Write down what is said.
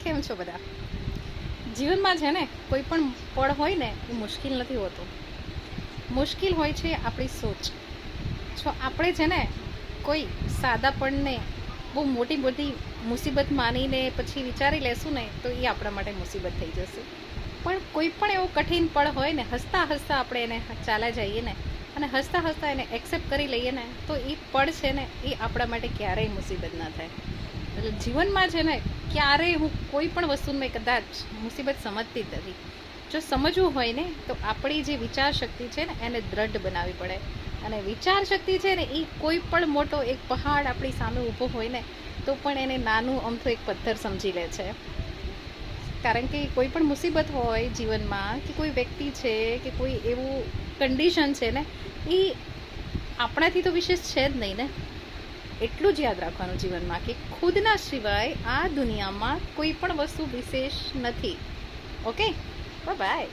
કેમ છો બધા? જીવનમાં છે ને કોઈ પણ પળ હોય ને એ મુશ્કેલ નથી હોતો. મુશ્કેલ હોય છે આપણી સોચ. જો આપણે છે ને કોઈ સાદાપણને બહુ મોટી મોટી મુસીબત માનીને પછી વિચારી લેશું ને તો એ આપણા માટે મુસીબત થઈ જશે. પણ કોઈ પણ એવો કઠિન પળ હોય ને, હસતા હસતા આપણે એને ચાલ્યા જઈએ ને અને હસતા હસતા એને એક્સેપ્ટ કરી લઈએ ને તો એ પળ છે ને એ આપણા માટે ક્યારેય મુસીબત ના થાય. એટલે જીવનમાં છે ને ક્યારેય હું કોઈ પણ વસ્તુને કદાચ મુસીબત સમજતી જ નથી. જો સમજવું હોય ને તો આપણી જે વિચાર શક્તિ છે ને એને દ્રઢ બનાવવી પડે. અને વિચાર શક્તિ છે ને એ કોઈ પણ મોટો એક પહાડ આપણી સામે ઊભો હોય ને તો પણ એને નાનું અમથું એક પથ્થર સમજી લે છે. કારણ કે કોઈ પણ મુસીબત હોય જીવનમાં, કે કોઈ વ્યક્તિ છે કે કોઈ એવું કન્ડિશન છે ને એ આપણાથી તો વિશેષ છે જ નહીં ને. એટલું જ યાદ રાખવાનું જીવનમાં કે ખુદના સિવાય આ દુનિયામાં કોઈ પણ વસ્તુ વિશેષ નથી. Okay, by.